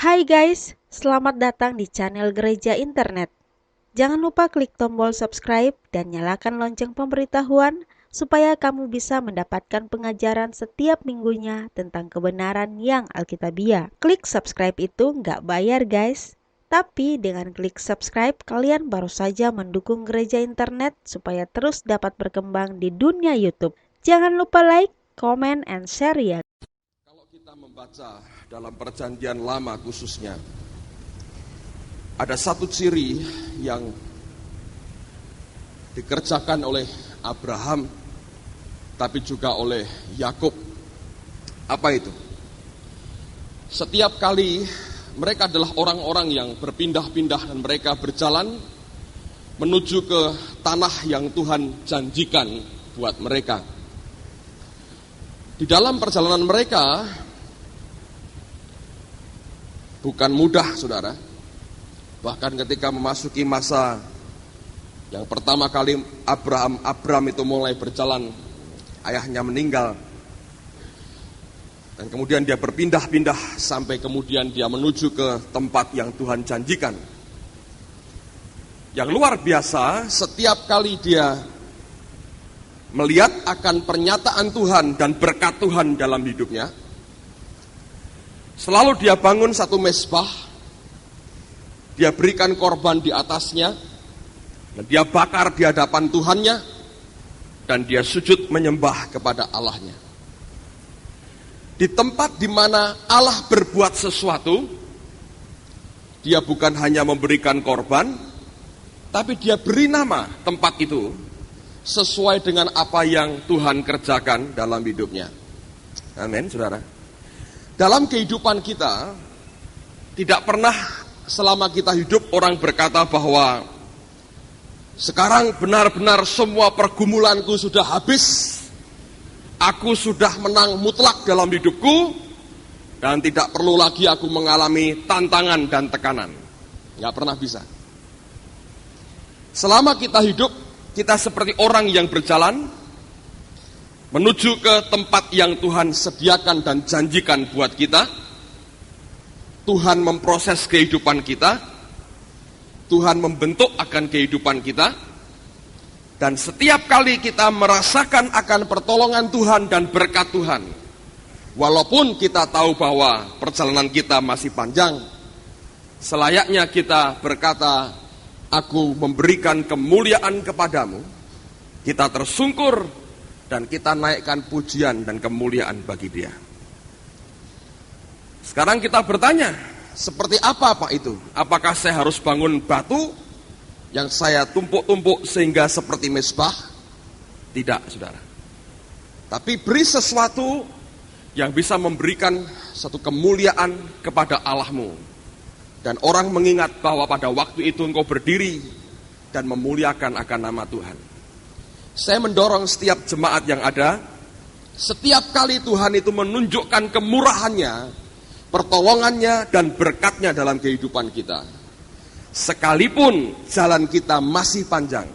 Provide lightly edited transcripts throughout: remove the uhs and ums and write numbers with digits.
Hai guys, selamat datang di channel Gereja Internet. Jangan lupa klik tombol subscribe dan nyalakan lonceng pemberitahuan supaya kamu bisa mendapatkan pengajaran setiap minggunya tentang kebenaran yang alkitabiah. Klik subscribe itu nggak bayar guys, tapi dengan klik subscribe kalian baru saja mendukung Gereja Internet supaya terus dapat berkembang di dunia YouTube. Jangan lupa like, comment, and share ya. Kalau kita membaca dalam perjanjian lama khususnya, ada satu ciri yang dikerjakan oleh Abraham, tapi juga oleh Yakub. Apa itu? Setiap kali mereka adalah orang-orang yang berpindah-pindah dan mereka berjalan menuju ke tanah yang Tuhan janjikan buat mereka. Di dalam perjalanan mereka bukan mudah, saudara. Bahkan ketika memasuki masa yang pertama kali Abraham itu mulai berjalan, ayahnya meninggal. Dan kemudian dia berpindah-pindah sampai kemudian dia menuju ke tempat yang Tuhan janjikan. Yang luar biasa, setiap kali dia melihat akan pernyataan Tuhan dan berkat Tuhan dalam hidupnya, selalu dia bangun satu mezbah, dia berikan korban di atasnya, dan dia bakar di hadapan Tuhannya, dan dia sujud menyembah kepada Allahnya. Di tempat di mana Allah berbuat sesuatu, dia bukan hanya memberikan korban, tapi dia beri nama tempat itu sesuai dengan apa yang Tuhan kerjakan dalam hidupnya. Amin, saudara. Dalam kehidupan kita, tidak pernah selama kita hidup orang berkata bahwa sekarang benar-benar semua pergumulanku sudah habis, aku sudah menang mutlak dalam hidupku, dan tidak perlu lagi aku mengalami tantangan dan tekanan. Nggak pernah bisa. Selama kita hidup, kita seperti orang yang berjalan menuju ke tempat yang Tuhan sediakan dan janjikan buat kita. Tuhan memproses kehidupan kita, Tuhan membentuk akan kehidupan kita, dan setiap kali kita merasakan akan pertolongan Tuhan dan berkat Tuhan, walaupun kita tahu bahwa perjalanan kita masih panjang, selayaknya kita berkata, aku memberikan kemuliaan kepadamu, kita tersungkur dan kita naikkan pujian dan kemuliaan bagi Dia. Sekarang kita bertanya, seperti apa Pak itu? Apakah saya harus bangun batu yang saya tumpuk-tumpuk sehingga seperti mezbah? Tidak, saudara. Tapi beri sesuatu yang bisa memberikan satu kemuliaan kepada Allahmu. Dan orang mengingat bahwa pada waktu itu engkau berdiri dan memuliakan akan nama Tuhan. Saya mendorong setiap jemaat yang ada, setiap kali Tuhan itu menunjukkan kemurahannya, pertolongannya dan berkatnya dalam kehidupan kita. Sekalipun jalan kita masih panjang,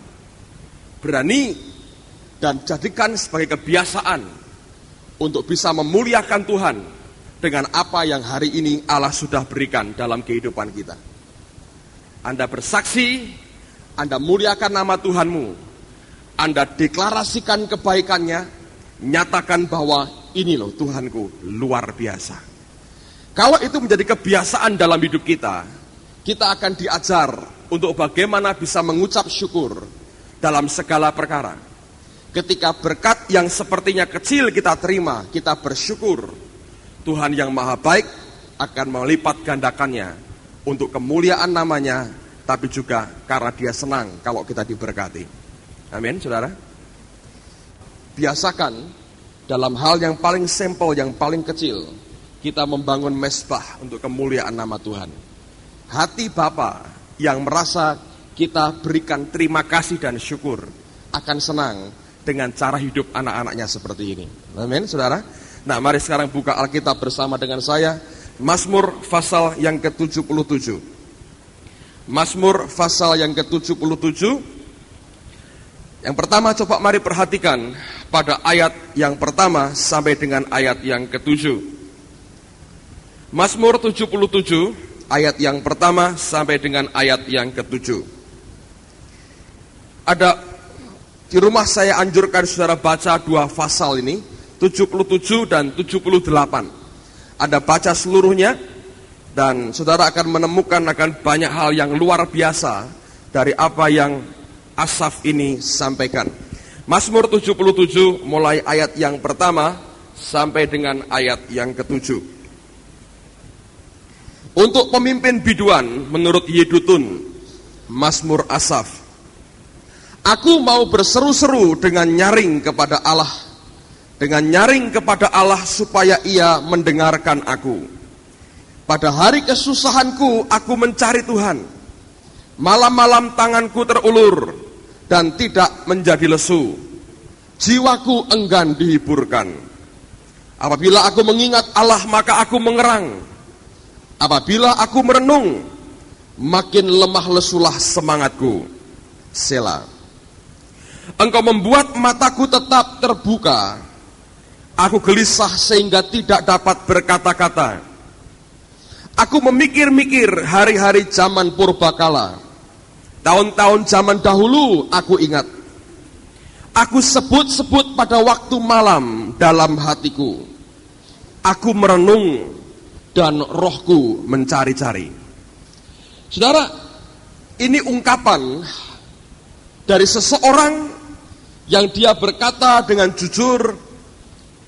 berani dan jadikan sebagai kebiasaan untuk bisa memuliakan Tuhan dengan apa yang hari ini Allah sudah berikan dalam kehidupan kita. Anda bersaksi, Anda muliakan nama Tuhanmu, Anda deklarasikan kebaikannya, nyatakan bahwa ini loh Tuhanku luar biasa. Kalau itu menjadi kebiasaan dalam hidup kita, kita akan diajar untuk bagaimana bisa mengucap syukur dalam segala perkara. Ketika berkat yang sepertinya kecil kita terima, kita bersyukur. Tuhan yang maha baik akan melipat gandakannya untuk kemuliaan namanya, tapi juga karena Dia senang kalau kita diberkati. Amin, saudara. Biasakan dalam hal yang paling simpel, yang paling kecil, kita membangun mezbah untuk kemuliaan nama Tuhan. Hati Bapa yang merasa kita berikan terima kasih dan syukur akan senang dengan cara hidup anak-anaknya seperti ini. Amin, saudara. Nah, mari sekarang buka Alkitab bersama dengan saya, Mazmur pasal yang ke-77. Mazmur pasal yang ke-77. Yang pertama coba mari perhatikan pada ayat yang pertama sampai dengan ayat yang ke-7. Mazmur 77 ayat yang pertama sampai dengan ayat yang ke-7. Ada di rumah saya anjurkan saudara baca dua pasal ini, 77 dan 78. Anda baca seluruhnya dan saudara akan menemukan akan banyak hal yang luar biasa dari apa yang Asaf ini sampaikan. Mazmur 77 mulai ayat yang pertama sampai dengan ayat yang ke-7. Untuk pemimpin biduan menurut Yedutun, Mazmur Asaf. Aku mau berseru-seru dengan nyaring kepada Allah, dengan nyaring kepada Allah supaya ia mendengarkan aku. Pada hari kesusahanku aku mencari Tuhan. Malam-malam tanganku terulur dan tidak menjadi lesu. Jiwaku enggan dihiburkan. Apabila aku mengingat Allah maka aku mengerang. Apabila aku merenung, makin lemah lesulah semangatku. Selah. Engkau membuat mataku tetap terbuka. Aku gelisah sehingga tidak dapat berkata-kata. Aku memikir-mikir hari-hari zaman purbakala. Tahun-tahun zaman dahulu aku ingat. Aku sebut-sebut pada waktu malam dalam hatiku. Aku merenung dan rohku mencari-cari. Saudara, ini ungkapan dari seseorang yang dia berkata dengan jujur,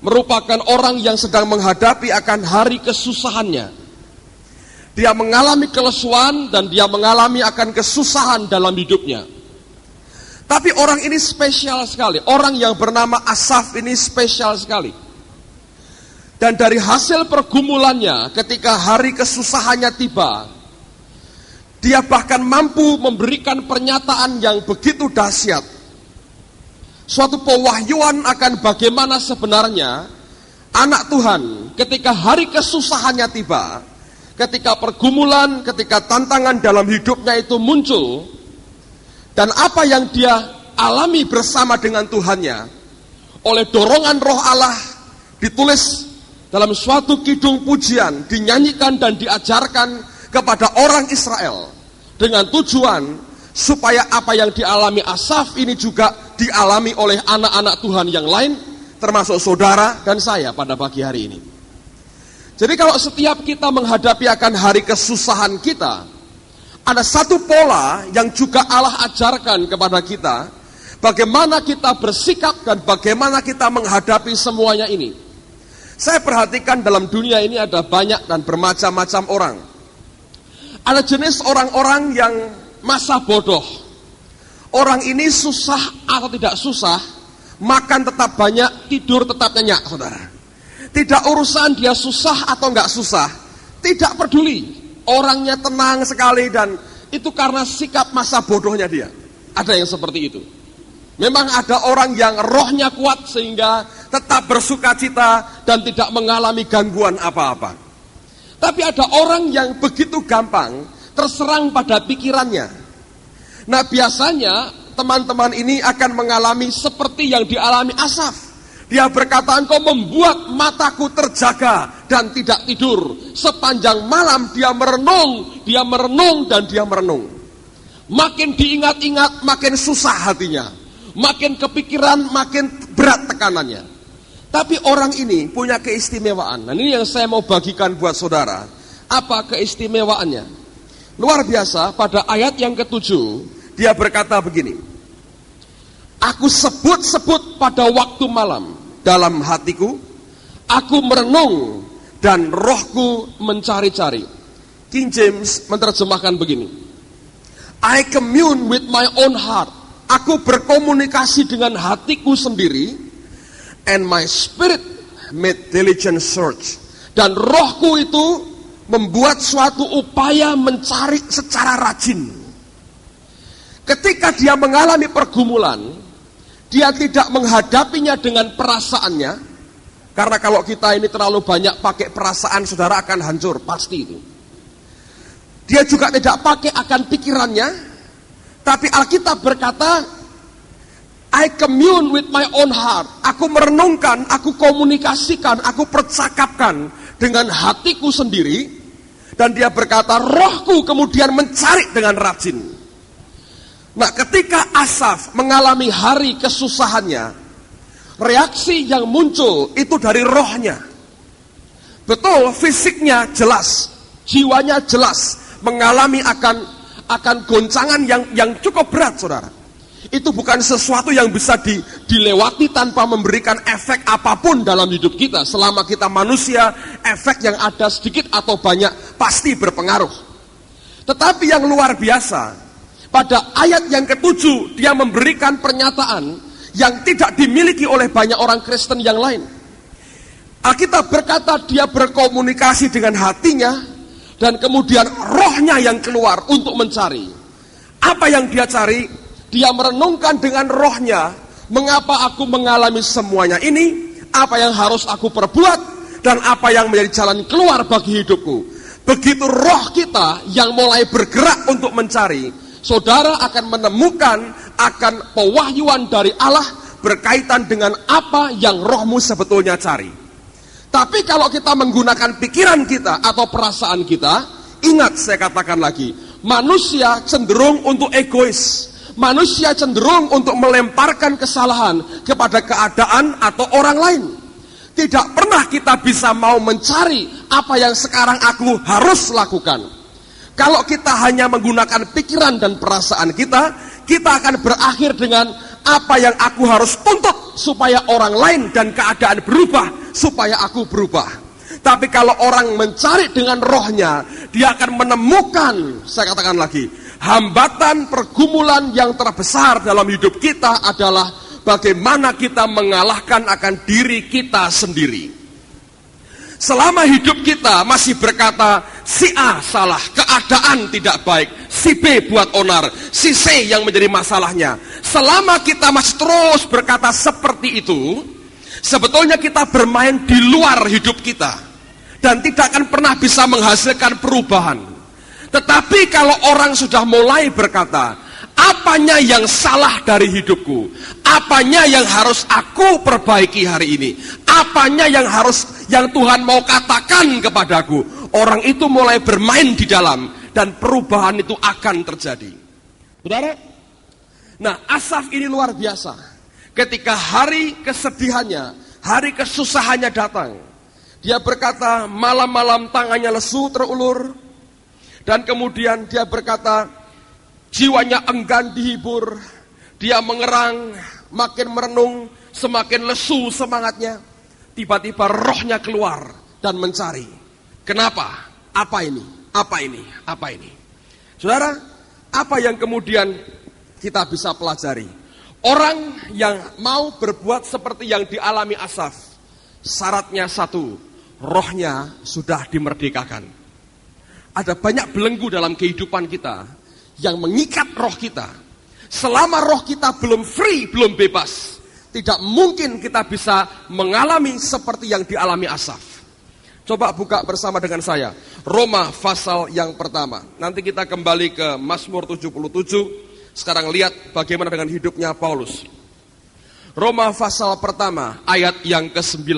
merupakan orang yang sedang menghadapi akan hari kesusahannya. Dia mengalami kelesuan dan dia mengalami akan kesusahan dalam hidupnya. Tapi orang ini spesial sekali. Orang yang bernama Asaf ini spesial sekali. Dan dari hasil pergumulannya ketika hari kesusahannya tiba, dia bahkan mampu memberikan pernyataan yang begitu dahsyat. Suatu pewahyuan akan bagaimana sebenarnya anak Tuhan ketika hari kesusahannya tiba, ketika pergumulan, ketika tantangan dalam hidupnya itu muncul, dan apa yang dia alami bersama dengan Tuhannya, oleh dorongan roh Allah ditulis dalam suatu kidung pujian, dinyanyikan dan diajarkan kepada orang Israel dengan tujuan supaya apa yang dialami Asaf ini juga dialami oleh anak-anak Tuhan yang lain, termasuk saudara dan saya pada pagi hari ini. Jadi kalau setiap kita menghadapi akan hari kesusahan kita, ada satu pola yang juga Allah ajarkan kepada kita, bagaimana kita bersikap dan bagaimana kita menghadapi semuanya ini. Saya perhatikan dalam dunia ini ada banyak dan bermacam-macam orang. Ada jenis orang-orang yang masa bodoh. Orang ini susah atau tidak susah, makan tetap banyak, tidur tetap nyenyak, saudara. Tidak urusan dia susah atau enggak susah, tidak peduli. Orangnya tenang sekali dan itu karena sikap masa bodohnya dia. Ada yang seperti itu. Memang ada orang yang rohnya kuat sehingga tetap bersuka cita dan tidak mengalami gangguan apa-apa. Tapi ada orang yang begitu gampang terserang pada pikirannya. Nah biasanya teman-teman ini akan mengalami seperti yang dialami Asaf. Dia berkata, engkau membuat mataku terjaga dan tidak tidur. Sepanjang malam dia merenung dan dia merenung. Makin diingat-ingat makin susah hatinya. Makin kepikiran, makin berat tekanannya. Tapi orang ini punya keistimewaan. Nah ini yang saya mau bagikan buat saudara. Apa keistimewaannya? Luar biasa, pada ayat yang ke-7, dia berkata begini. Aku sebut-sebut pada waktu malam dalam hatiku. Aku merenung dan rohku mencari-cari. King James menerjemahkan begini. I commune with my own heart. Aku berkomunikasi dengan hatiku sendiri, and my spirit made diligent search. Dan rohku itu membuat suatu upaya mencari secara rajin. Ketika dia mengalami pergumulan, dia tidak menghadapinya dengan perasaannya, karena kalau kita ini terlalu banyak pakai perasaan, saudara akan hancur, pasti itu. Dia juga tidak pakai akan pikirannya. Tapi Alkitab berkata, I commune with my own heart. Aku merenungkan, aku komunikasikan, aku percakapkan dengan hatiku sendiri, dan dia berkata, rohku kemudian mencari dengan rajin. Nah, ketika Asaf mengalami hari kesusahannya, reaksi yang muncul itu dari rohnya. Betul, fisiknya jelas, jiwanya jelas mengalami akan goncangan yang cukup berat, saudara. Itu bukan sesuatu yang bisa dilewati tanpa memberikan efek apapun dalam hidup kita. Selama kita manusia, efek yang ada sedikit atau banyak pasti berpengaruh. Tetapi yang luar biasa, pada ayat yang ke-7 dia memberikan pernyataan yang tidak dimiliki oleh banyak orang Kristen yang lain. Alkitab berkata dia berkomunikasi dengan hatinya, dan kemudian rohnya yang keluar untuk mencari. Apa yang dia cari? Dia merenungkan dengan rohnya, mengapa aku mengalami semuanya ini, apa yang harus aku perbuat, dan apa yang menjadi jalan keluar bagi hidupku. Begitu roh kita yang mulai bergerak untuk mencari, saudara akan menemukan akan pewahyuan dari Allah berkaitan dengan apa yang rohmu sebetulnya cari. Tapi kalau kita menggunakan pikiran kita atau perasaan kita, ingat saya katakan lagi, manusia cenderung untuk egois. Manusia cenderung untuk melemparkan kesalahan kepada keadaan atau orang lain. Tidak pernah kita bisa mau mencari apa yang sekarang aku harus lakukan. Kalau kita hanya menggunakan pikiran dan perasaan kita akan berakhir dengan apa yang aku harus tuntut supaya orang lain dan keadaan berubah, supaya aku berubah. Tapi kalau orang mencari dengan rohnya, dia akan menemukan, saya katakan lagi, hambatan pergumulan yang terbesar dalam hidup kita adalah bagaimana kita mengalahkan akan diri kita sendiri. Selama hidup kita masih berkata, si A salah, keadaan tidak baik, si B buat onar, si C yang menjadi masalahnya. Selama kita masih terus berkata seperti itu, sebetulnya kita bermain di luar hidup kita, dan tidak akan pernah bisa menghasilkan perubahan. Tetapi kalau orang sudah mulai berkata, apanya yang salah dari hidupku? Apanya yang harus aku perbaiki hari ini? Apanya yang Tuhan mau katakan kepadaku? Orang itu mulai bermain di dalam, dan perubahan itu akan terjadi. Saudara? Nah, Asaf ini luar biasa. Ketika hari kesedihannya, hari kesusahannya datang, dia berkata, malam-malam tangannya lesu terulur. Dan kemudian dia berkata, jiwanya enggan dihibur, dia mengerang, makin merenung, semakin lesu semangatnya. Tiba-tiba rohnya keluar dan mencari. Kenapa? Apa ini? Apa ini? Apa ini? Saudara, apa yang kemudian kita bisa pelajari? Orang yang mau berbuat seperti yang dialami Asaf, syaratnya satu, rohnya sudah dimerdekakan. Ada banyak belenggu dalam kehidupan kita yang mengikat roh kita. Selama roh kita belum free, belum bebas, tidak mungkin kita bisa mengalami seperti yang dialami Asaf. Coba buka bersama dengan saya Roma pasal yang pertama. Nanti kita kembali ke Mazmur 77. Sekarang lihat bagaimana dengan hidupnya Paulus. Roma pasal pertama ayat yang ke-9.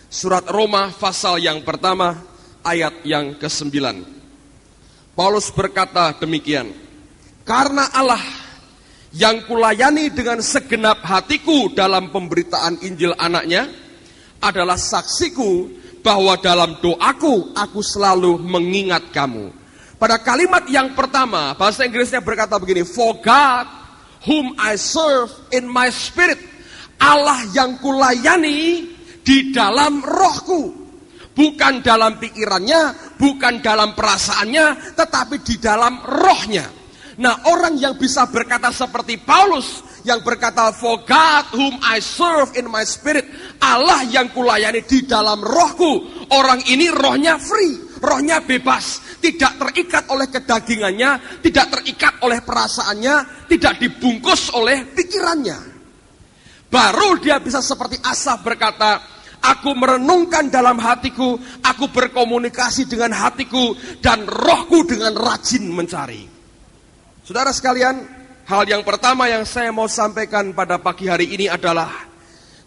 Surat Roma pasal yang pertama ayat yang ke-9. Paulus berkata demikian, karena Allah yang kulayani dengan segenap hatiku dalam pemberitaan Injil anaknya adalah saksiku bahwa dalam doaku aku selalu mengingat kamu. Pada kalimat yang pertama, bahasa Inggrisnya berkata begini, for God whom I serve in my spirit. Allah yang kulayani di dalam rohku. Bukan dalam pikirannya, bukan dalam perasaannya, tetapi di dalam rohnya. Nah, orang yang bisa berkata seperti Paulus, yang berkata, for God whom I serve in my spirit, Allah yang kulayani di dalam rohku. Orang ini rohnya free, rohnya bebas, tidak terikat oleh kedagingannya, tidak terikat oleh perasaannya, tidak dibungkus oleh pikirannya. Baru dia bisa seperti Asaf berkata, aku merenungkan dalam hatiku, aku berkomunikasi dengan hatiku, dan rohku dengan rajin mencari. Saudara sekalian, hal yang pertama yang saya mau sampaikan pada pagi hari ini adalah,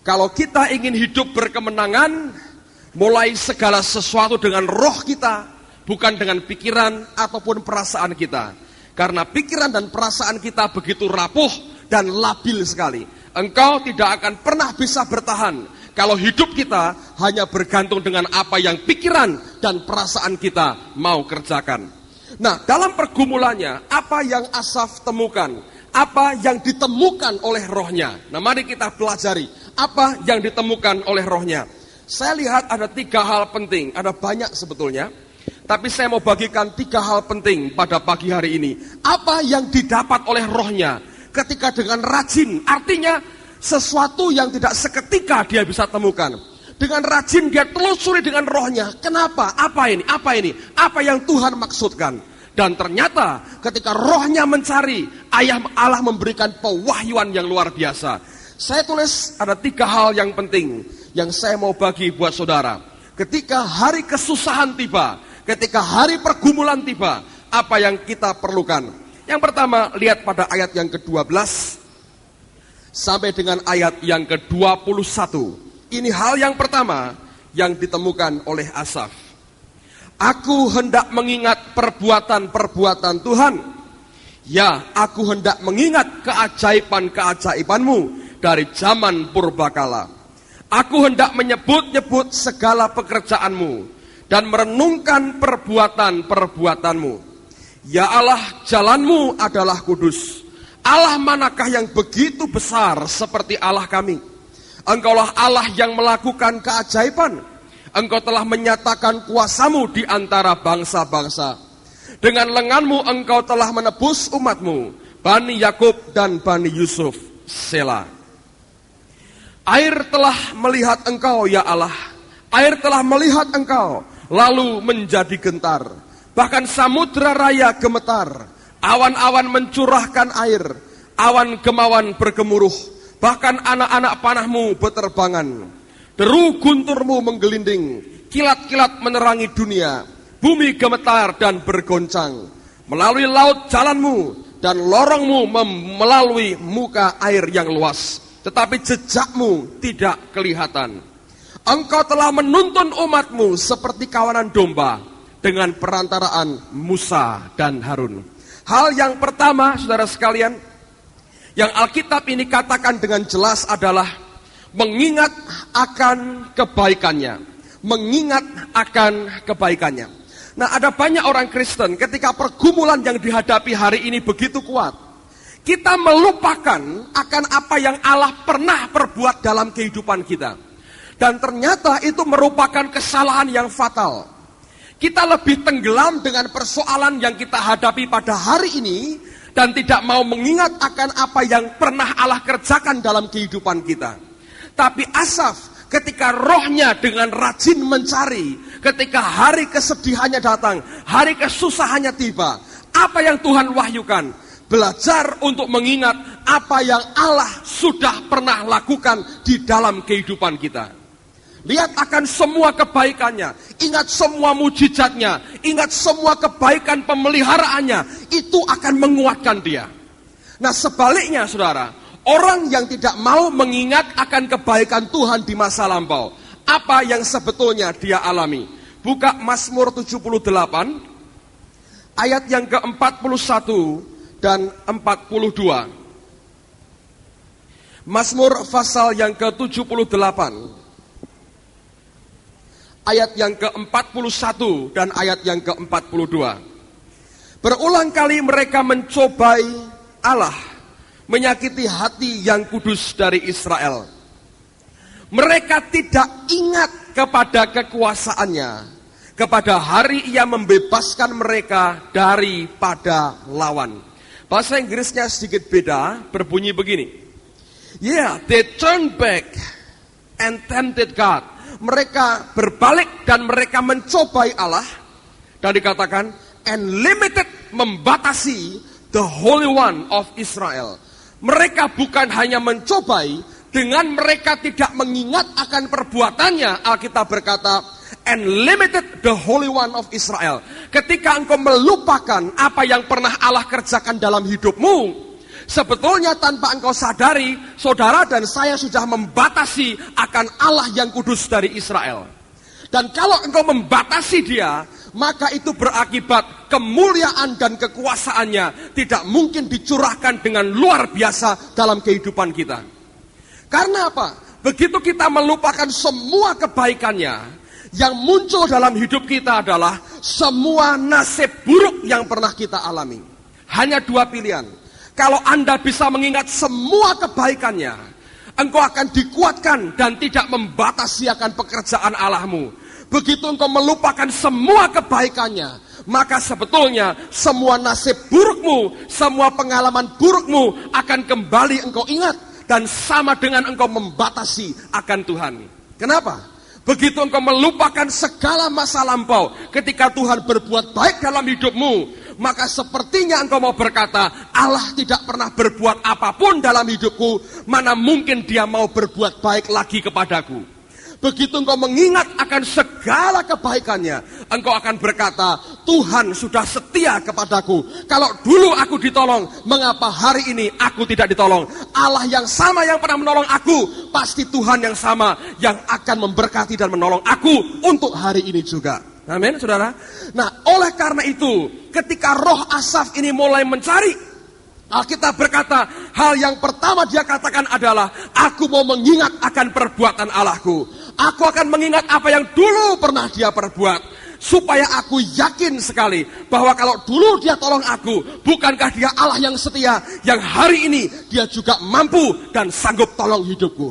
kalau kita ingin hidup berkemenangan, Mulai segala sesuatu dengan roh kita, bukan dengan pikiran ataupun perasaan kita. Karena pikiran dan perasaan kita begitu rapuh dan labil sekali. Engkau tidak akan pernah bisa bertahan kalau hidup kita hanya bergantung dengan apa yang pikiran dan perasaan kita mau kerjakan. Nah, dalam pergumulannya, apa yang Asaf temukan? Apa yang ditemukan oleh rohnya? Nah, mari kita pelajari apa yang ditemukan oleh rohnya. Saya lihat ada 3 hal penting, ada banyak sebetulnya. Tapi saya mau bagikan 3 hal penting pada pagi hari ini. Apa yang didapat oleh rohnya ketika dengan rajin, artinya sesuatu yang tidak seketika dia bisa temukan. Dengan rajin dia telusuri dengan rohnya. Kenapa? Apa ini? Apa ini? Apa yang Tuhan maksudkan? Dan ternyata ketika rohnya mencari, Allah memberikan pewahyuan yang luar biasa. Saya tulis ada 3 hal yang penting yang saya mau bagi buat saudara. Ketika hari kesusahan tiba, ketika hari pergumulan tiba, apa yang kita perlukan? Yang pertama, lihat pada ayat yang ke-12 sampai dengan ayat yang ke-21. Ini hal yang pertama yang ditemukan oleh Asaf. Aku hendak mengingat perbuatan-perbuatan Tuhan. Ya, aku hendak mengingat keajaiban-keajaibanmu dari zaman purbakala. Aku hendak menyebut-nyebut segala pekerjaanmu dan merenungkan perbuatan-perbuatanmu. Ya Allah, jalanmu adalah kudus. Allah manakah yang begitu besar seperti Allah kami? Engkaulah Allah yang melakukan keajaiban. Engkau telah menyatakan kuasamu di antara bangsa-bangsa. Dengan lenganmu engkau telah menebus umatmu, Bani Yakub dan Bani Yusuf. Selah. Air telah melihat engkau, ya Allah. Air telah melihat engkau, lalu menjadi gentar. Bahkan samudra raya gemetar. Awan-awan mencurahkan air. Awan gemawan bergemuruh. Bahkan anak-anak panahmu beterbangan. Deru gunturmu menggelinding. Kilat-kilat menerangi dunia. Bumi gemetar dan bergoncang. Melalui laut jalanmu, dan lorongmu melalui muka air yang luas. Tetapi jejakmu tidak kelihatan. Engkau telah menuntun umatmu seperti kawanan domba dengan perantaraan Musa dan Harun. Hal yang pertama, saudara sekalian, yang Alkitab ini katakan dengan jelas adalah mengingat akan kebaikannya. Mengingat akan kebaikannya. Nah, ada banyak orang Kristen ketika pergumulan yang dihadapi hari ini begitu kuat, kita melupakan akan apa yang Allah pernah perbuat dalam kehidupan kita. Dan ternyata itu merupakan kesalahan yang fatal. Kita lebih tenggelam dengan persoalan yang kita hadapi pada hari ini, dan tidak mau mengingat akan apa yang pernah Allah kerjakan dalam kehidupan kita. Tapi Asaf ketika rohnya dengan rajin mencari, ketika hari kesedihannya datang, hari kesusahannya tiba, apa yang Tuhan wahyukan? Belajar untuk mengingat apa yang Allah sudah pernah lakukan di dalam kehidupan kita. Lihat akan semua kebaikannya, ingat semua mujizatnya, ingat semua kebaikan pemeliharaannya, itu akan menguatkan dia. Nah, sebaliknya saudara, orang yang tidak mau mengingat akan kebaikan Tuhan di masa lampau, apa yang sebetulnya dia alami? Buka Mazmur 78, ayat yang ke-41 dan 42. Mazmur pasal yang ke-78, ayat yang ke-41 dan ayat yang ke-42. Berulang kali mereka mencobai Allah, menyakiti hati yang kudus dari Israel. Mereka tidak ingat kepada kekuasaannya, kepada hari ia membebaskan mereka daripada lawan. Bahasa Inggrisnya sedikit beda, berbunyi begini. Yeah, they turned back and tempted God. Mereka berbalik dan mereka mencobai Allah. Dan dikatakan, and limited, membatasi the Holy One of Israel. Mereka bukan hanya mencobai, dengan mereka tidak mengingat akan perbuatannya. Alkitab berkata, and limited the Holy One of Israel. Ketika engkau melupakan apa yang pernah Allah kerjakan dalam hidupmu, sebetulnya tanpa engkau sadari, saudara dan saya sudah membatasi akan Allah yang kudus dari Israel. Dan kalau engkau membatasi dia, maka itu berakibat kemuliaan dan kekuasaannya tidak mungkin dicurahkan dengan luar biasa dalam kehidupan kita. Karena apa? Begitu kita melupakan semua kebaikannya, yang muncul dalam hidup kita adalah semua nasib buruk yang pernah kita alami. Hanya dua pilihan. Kalau Anda bisa mengingat semua kebaikannya, engkau akan dikuatkan dan tidak membatasi akan pekerjaan Allahmu. Begitu engkau melupakan semua kebaikannya, maka sebetulnya semua nasib burukmu, semua pengalaman burukmu akan kembali engkau ingat. Dan sama dengan engkau membatasi akan Tuhan. Kenapa? Begitu engkau melupakan segala masa lampau, ketika Tuhan berbuat baik dalam hidupmu, maka sepertinya engkau mau berkata, Allah tidak pernah berbuat apapun dalam hidupku, mana mungkin dia mau berbuat baik lagi kepadaku. Begitu engkau mengingat akan segala kebaikannya, engkau akan berkata, Tuhan sudah setia kepadaku. Kalau dulu aku ditolong, mengapa hari ini aku tidak ditolong? Allah yang sama yang pernah menolong aku, pasti Tuhan yang sama yang akan memberkati dan menolong aku untuk hari ini juga. Amin, saudara. Nah, oleh karena itu, ketika roh Asaf ini mulai mencari, Alkitab berkata, hal yang pertama dia katakan adalah, aku mau mengingat akan perbuatan Allahku. Aku akan mengingat apa yang dulu pernah dia perbuat, supaya aku yakin sekali bahwa kalau dulu dia tolong aku, bukankah dia Allah yang setia, yang hari ini dia juga mampu dan sanggup tolong hidupku.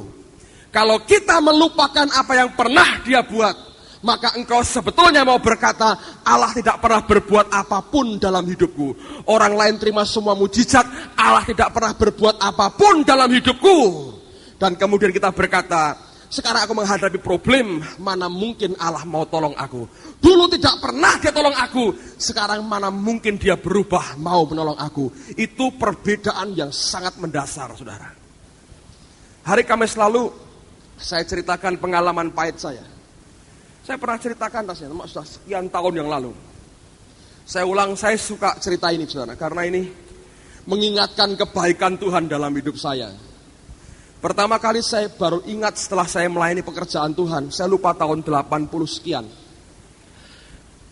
Kalau kita melupakan apa yang pernah dia buat, maka engkau sebetulnya mau berkata, Allah tidak pernah berbuat apapun dalam hidupku. Orang lain terima semua mujizat, Allah tidak pernah berbuat apapun dalam hidupku. Dan kemudian kita berkata, sekarang aku menghadapi problem, mana mungkin Allah mau tolong aku. Dulu tidak pernah dia tolong aku, sekarang mana mungkin dia berubah mau menolong aku. Itu perbedaan yang sangat mendasar, saudara. Hari Kamis lalu, saya ceritakan pengalaman pahit saya. Saya pernah ceritakan rasanya, sudah sekian tahun yang lalu. Saya ulang, saya suka cerita ini, saudara, karena ini mengingatkan kebaikan Tuhan dalam hidup saya. Pertama kali saya baru ingat setelah saya melayani pekerjaan Tuhan, saya lupa tahun 80 sekian.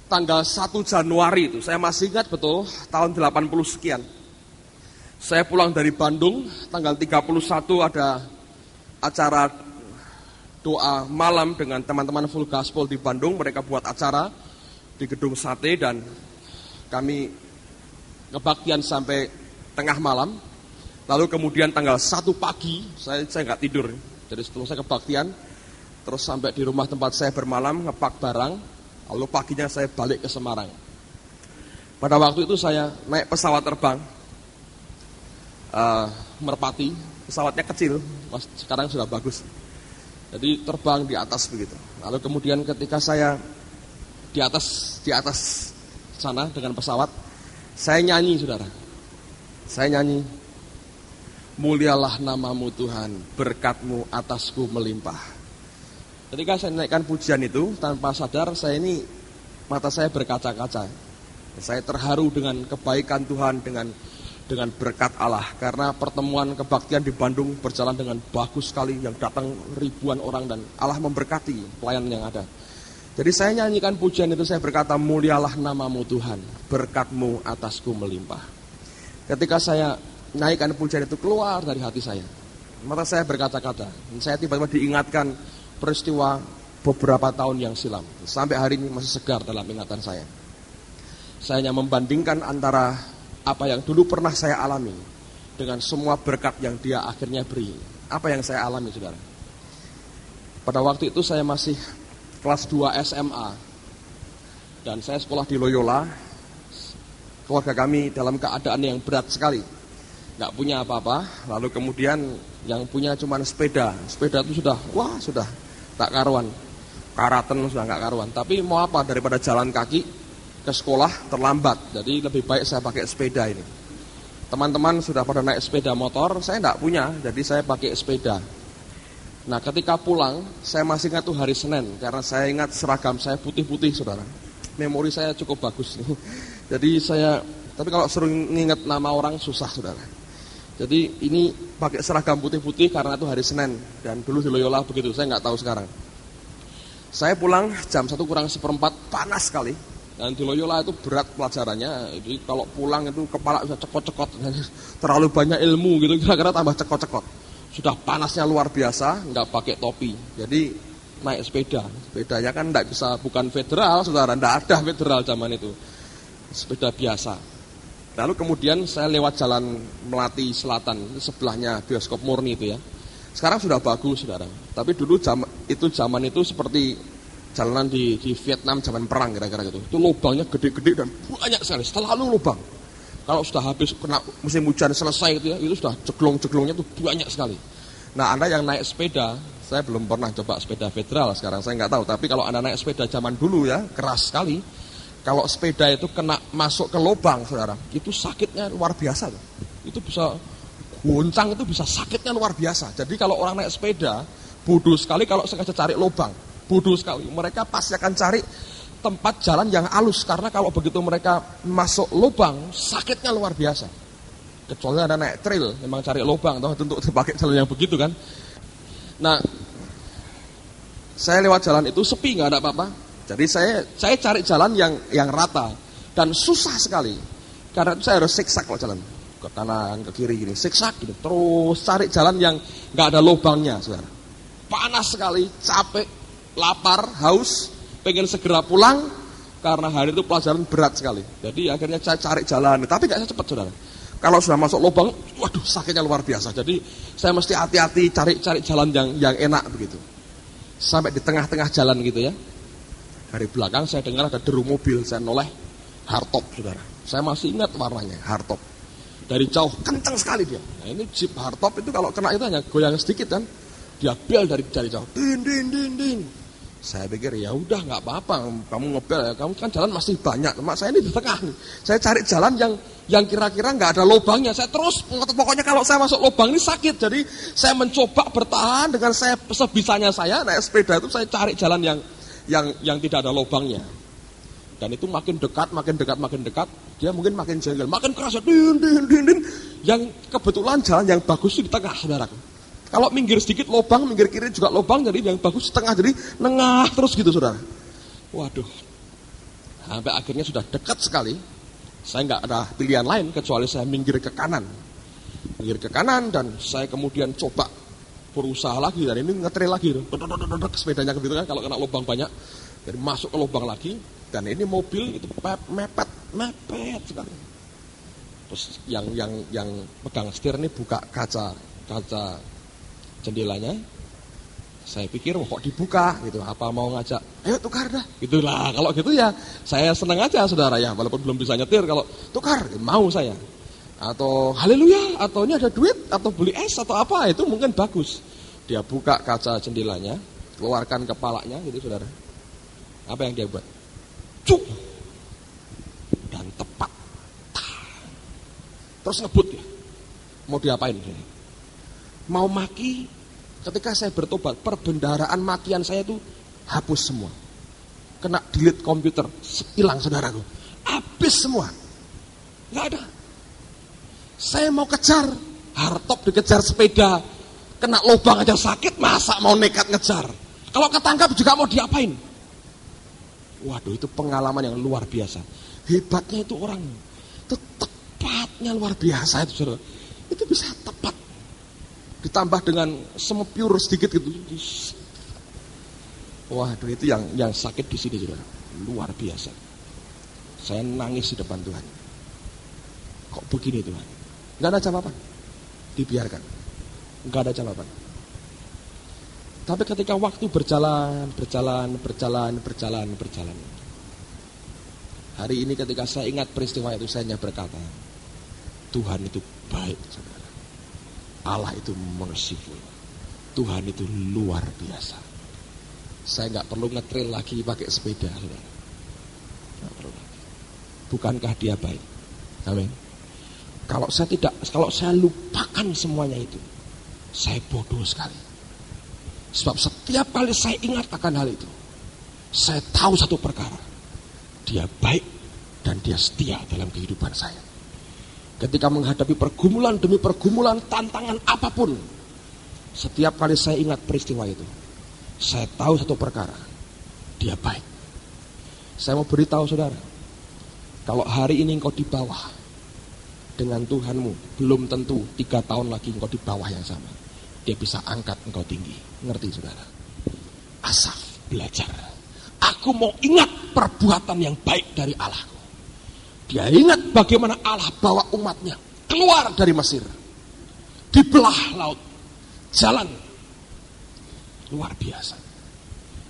Tanggal 1 Januari itu, saya masih ingat betul, tahun 80 sekian. Saya pulang dari Bandung, tanggal 31 ada acara doa malam dengan teman-teman Full Gospel di Bandung. Mereka buat acara di Gedung Sate dan kami kebaktian sampai tengah malam. Lalu kemudian tanggal 1 pagi, saya nggak tidur. Jadi setelah saya kebaktian, terus sampai di rumah tempat saya bermalam, ngepak barang, lalu paginya saya balik ke Semarang. Pada waktu itu saya naik pesawat terbang, Merpati, pesawatnya kecil, sekarang sudah bagus. Jadi terbang di atas begitu. Lalu kemudian ketika saya di atas sana dengan pesawat, saya nyanyi, saudara. Saya nyanyi, mulialah namamu Tuhan, berkat-Mu atasku melimpah. Ketika saya naikkan pujian itu, tanpa sadar mata saya berkaca-kaca. Saya terharu dengan kebaikan Tuhan, dengan berkat Allah. Karena pertemuan kebaktian di Bandung berjalan dengan bagus sekali, yang datang ribuan orang dan Allah memberkati pelayanan yang ada. Jadi saya nyanyikan pujian itu, saya berkata, mulialah namamu Tuhan, berkat-Mu atasku melimpah. Ketika saya naikkan pujian itu keluar dari hati saya, mata saya berkata-kata. Saya tiba-tiba diingatkan peristiwa beberapa tahun yang silam. Sampai hari ini masih segar dalam ingatan saya. Saya hanya membandingkan antara apa yang dulu pernah saya alami dengan semua berkat yang Dia akhirnya beri. Apa yang saya alami, saudara? Pada waktu itu saya masih kelas 2 SMA. Dan saya sekolah di Loyola. Keluarga kami dalam keadaan yang berat sekali. Nggak punya apa-apa, lalu kemudian yang punya cuma sepeda. Sepeda itu sudah tak karuan, karaten sudah nggak karuan. Tapi mau apa, daripada jalan kaki ke sekolah terlambat, jadi lebih baik saya pakai sepeda ini. Teman-teman sudah pada naik sepeda motor, saya nggak punya, jadi saya pakai sepeda. Nah ketika pulang, saya masih ingat tuh hari Senin, karena saya ingat seragam saya putih-putih, saudara. Memori saya cukup bagus. Tapi kalau suruh nginget nama orang susah, saudara. Jadi ini pakai seragam putih-putih karena itu hari Senin. Dan dulu di Loyola begitu, saya nggak tahu sekarang. Saya pulang jam 1 kurang seperempat, panas sekali. Dan di Loyola itu berat pelajarannya. Jadi kalau pulang itu kepala bisa cekot-cekot. Terlalu banyak ilmu gitu, kira-kira tambah cekot-cekot. Sudah panasnya luar biasa, nggak pakai topi. Jadi naik sepeda. Sepedanya kan nggak bisa, bukan federal, saudara. Nggak ada federal zaman itu. Sepeda biasa. Lalu kemudian saya lewat jalan Melati Selatan, sebelahnya bioskop Murni itu ya. Sekarang sudah bagus, saudara. Tapi dulu zaman itu seperti jalanan di Vietnam zaman perang kira-kira gitu. Itu lubangnya gede-gede dan banyak sekali, selalu lubang. Kalau sudah habis kena musim hujan selesai gitu ya, itu sudah jeglong-jeglongnya itu banyak sekali. Nah, Anda yang naik sepeda, saya belum pernah coba sepeda federal sekarang, saya nggak tahu. Tapi kalau Anda naik sepeda zaman dulu ya, keras sekali. Kalau sepeda itu kena masuk ke lubang, saudara, itu sakitnya luar biasa tuh. Itu bisa goncang, itu bisa sakitnya luar biasa. Jadi kalau orang naik sepeda, bodoh sekali kalau sengaja cari lubang. Bodoh sekali. Mereka pasti akan cari tempat jalan yang halus. Karena kalau begitu mereka masuk lubang, sakitnya luar biasa. Kecuali ada naik trail, memang cari lubang, untuk pakai jalan yang begitu kan. Nah, saya lewat jalan itu sepi, nggak ada apa-apa. Jadi saya cari jalan yang rata dan susah sekali. Karena itu saya harus siksak kalau jalan ke kanan, ke kiri gini, siksak gitu. Terus cari jalan yang nggak ada lubangnya, saudara. Panas sekali, capek, lapar, haus, pengen segera pulang karena hari itu pelajaran berat sekali. Jadi akhirnya saya cari jalan, tapi nggak cepat, saudara. Kalau sudah masuk lubang, waduh sakitnya luar biasa. Jadi saya mesti hati-hati cari jalan yang enak begitu. Sampai di tengah-tengah jalan gitu ya. Dari belakang saya dengar ada deru mobil, saya noleh, hardtop, saudara. Saya masih ingat warnanya, hardtop. Dari jauh kencang sekali dia. Nah, ini Jeep hardtop itu kalau kena itu hanya goyang sedikit kan, dia bel dari jauh, din din din din. Saya pikir ya udah nggak apa-apa, kamu ngebel ya, kamu kan jalan masih banyak. Mak saya ini di tengah nih. Saya cari jalan yang kira-kira nggak ada lubangnya. Saya terus pokoknya kalau saya masuk lubang ini sakit. Jadi saya mencoba bertahan dengan saya sebisanya saya naik sepeda itu saya cari jalan yang tidak ada lubangnya. Dan itu makin dekat, dia mungkin makin jengkel, makin keras, din. Yang kebetulan jalan yang bagus itu di tengah, saudaraku. Kalau minggir sedikit lubang, minggir kiri juga lubang, jadi yang bagus di tengah, jadi nengah terus gitu, saudara. Waduh, sampai akhirnya sudah dekat sekali, saya nggak ada pilihan lain kecuali saya minggir ke kanan, dan saya kemudian coba berusaha lagi, dan ini ngetrail lagi, sepedanya gitu kan, kalau kena lubang banyak, jadi masuk ke lubang lagi, dan ini mobil itu mepet sekali. Terus yang pegang setir ini buka kaca jendelanya. Saya pikir kok dibuka gitu, apa mau ngajak, ayo tukar dah. Gitulah, kalau gitu ya saya senang aja, saudara ya, walaupun belum bisa nyetir, kalau tukar mau saya. Atau haleluya, atau ini ada duit, atau beli es, atau apa, itu mungkin bagus. Dia buka kaca jendelanya, keluarkan kepalanya gitu, saudara. Apa yang dia buat? Cuk! Dan tepat. Terus ngebut ya. Mau diapain? Mau maki, ketika saya bertobat, perbendaharaan makian saya itu hapus semua. Kena delete komputer, hilang, saudaraku. Habis semua. Nggak ada. Saya mau kejar, hardtop dikejar sepeda, kena lubang aja sakit, masa mau nekat ngejar. Kalau ketangkap juga mau diapain? Waduh, itu pengalaman yang luar biasa. Hebatnya itu orang, itu tepatnya luar biasa itu, saudara. Itu bisa tepat. Ditambah dengan semepure sedikit gitu. Waduh, itu yang sakit di sini, saudara. Luar biasa. Saya nangis di depan Tuhan. Kok begini Tuhan? Nggak ada jawaban. Dibiarkan. Nggak ada jawaban. Tapi ketika waktu berjalan. Hari ini ketika saya ingat peristiwa itu, saya hanya berkata, Tuhan itu baik, saudara. Allah itu merciful. Tuhan itu luar biasa. Saya nggak perlu ngetrail lagi pakai sepeda, saudara. Nggak perlu lagi. Bukankah dia baik? Amin. Kalau saya lupakan semuanya itu, saya bodoh sekali. Sebab setiap kali saya ingat akan hal itu, saya tahu satu perkara. Dia baik dan dia setia dalam kehidupan saya. Ketika menghadapi pergumulan demi pergumulan, tantangan apapun, setiap kali saya ingat peristiwa itu, saya tahu satu perkara. dia baik. Saya mau beritahu saudara, kalau hari ini engkau di bawah dengan Tuhanmu, belum tentu 3 tahun lagi engkau di bawah yang sama. Dia bisa angkat engkau tinggi. Ngerti saudara? Asaf belajar. Aku mau ingat perbuatan yang baik dari Allahku. Dia ingat bagaimana Allah bawa umatnya keluar dari Mesir. Dibelah laut. Jalan. Luar biasa.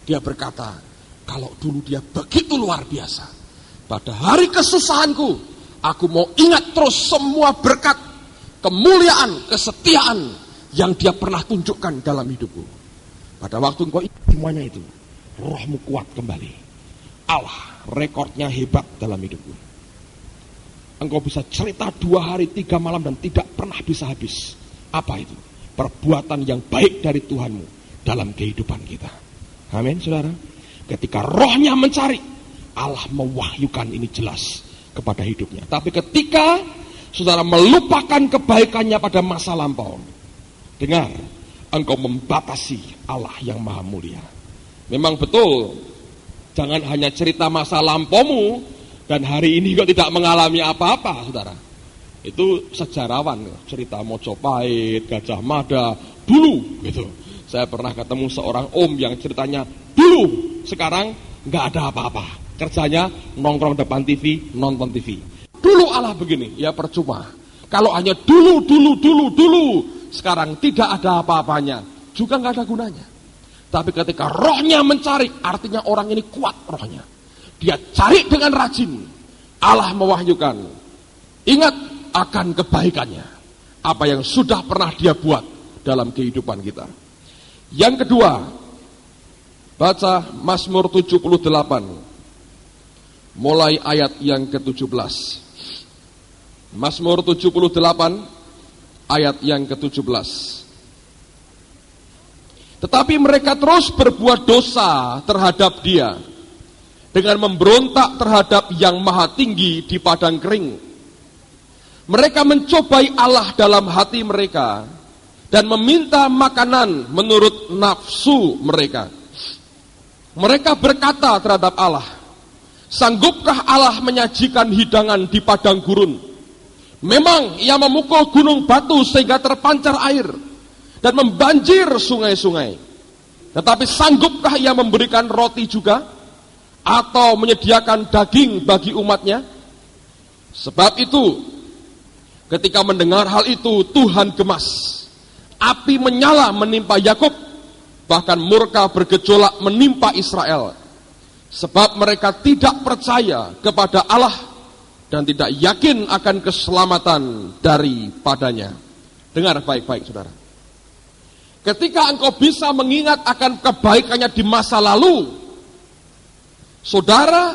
Dia berkata, kalau dulu dia begitu luar biasa, pada hari kesusahanku, aku mau ingat terus semua berkat, kemuliaan, kesetiaan yang dia pernah tunjukkan dalam hidupku. Pada waktu engkau ingat semuanya itu, rohmu kuat kembali. Allah, rekornya hebat dalam hidupku. Engkau bisa cerita 2 hari 3 malam dan tidak pernah bisa habis. Apa itu? Perbuatan yang baik dari Tuhanmu dalam kehidupan kita. Amin, saudara. Ketika rohnya mencari, Allah mewahyukan ini jelas kepada hidupnya. Tapi ketika saudara melupakan kebaikannya pada masa lampau, dengar, engkau membatasi Allah yang maha mulia. Memang betul, jangan hanya cerita masa lampaumu dan hari ini kau tidak mengalami apa-apa, saudara. Itu sejarawan, cerita Mojopahit, Gajah Mada, dulu gitu. Saya pernah ketemu seorang om yang ceritanya dulu, sekarang nggak ada apa-apa. Kerjanya nongkrong depan TV, nonton TV. Dulu Allah begini, ya percuma. Kalau hanya dulu, sekarang tidak ada apa-apanya, juga nggak ada gunanya. Tapi ketika rohnya mencari, artinya orang ini kuat rohnya. Dia cari dengan rajin, Allah mewahyukan. Ingat akan kebaikannya, apa yang sudah pernah dia buat dalam kehidupan kita. Yang kedua, baca Mazmur 78, mulai ayat yang ke-17. Mazmur 78, ayat yang ke-17. Tetapi mereka terus berbuat dosa terhadap dia, dengan memberontak terhadap yang maha tinggi di padang kering. Mereka mencobai Allah dalam hati mereka, dan meminta makanan menurut nafsu mereka. Mereka berkata terhadap Allah, sanggupkah Allah menyajikan hidangan di padang gurun? Memang ia memukul gunung batu sehingga terpancar air, dan membanjir sungai-sungai. Tetapi sanggupkah ia memberikan roti juga? Atau menyediakan daging bagi umatnya? Sebab itu, ketika mendengar hal itu, Tuhan gemas. Api menyala menimpa Yakub, bahkan murka bergejolak menimpa Israel. Sebab mereka tidak percaya kepada Allah dan tidak yakin akan keselamatan daripadanya. Dengar baik-baik, saudara. Ketika engkau bisa mengingat akan kebaikannya di masa lalu, saudara,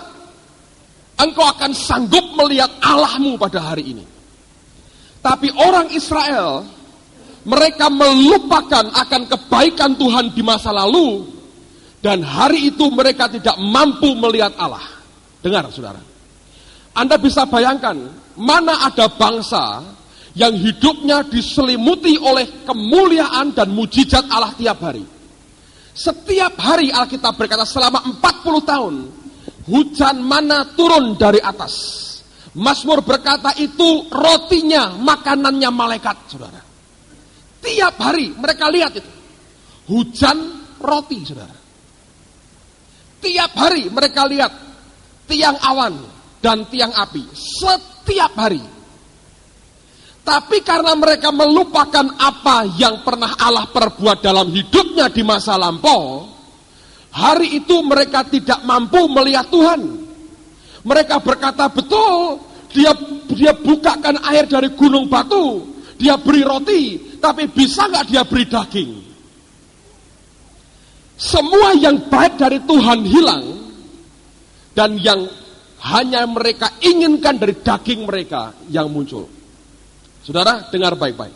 engkau akan sanggup melihat Allahmu pada hari ini. Tapi orang Israel, mereka melupakan akan kebaikan Tuhan di masa lalu, dan hari itu mereka tidak mampu melihat Allah. Dengar, saudara. Anda bisa bayangkan, mana ada bangsa yang hidupnya diselimuti oleh kemuliaan dan mujizat Allah tiap hari. Setiap hari Alkitab berkata selama 40 tahun, hujan mana turun dari atas. Mazmur berkata itu rotinya, makanannya malaikat, saudara. Tiap hari mereka lihat itu. Hujan roti, saudara. Tiap hari mereka lihat tiang awan dan tiang api. Setiap hari. Tapi karena mereka melupakan apa yang pernah Allah perbuat dalam hidupnya di masa lampau, hari itu mereka tidak mampu melihat Tuhan. Mereka berkata, betul, dia bukakan air dari gunung batu, dia beri roti, tapi bisa nggak dia beri daging? Semua yang baik dari Tuhan hilang, dan yang hanya mereka inginkan dari daging mereka yang muncul. Saudara, dengar baik-baik.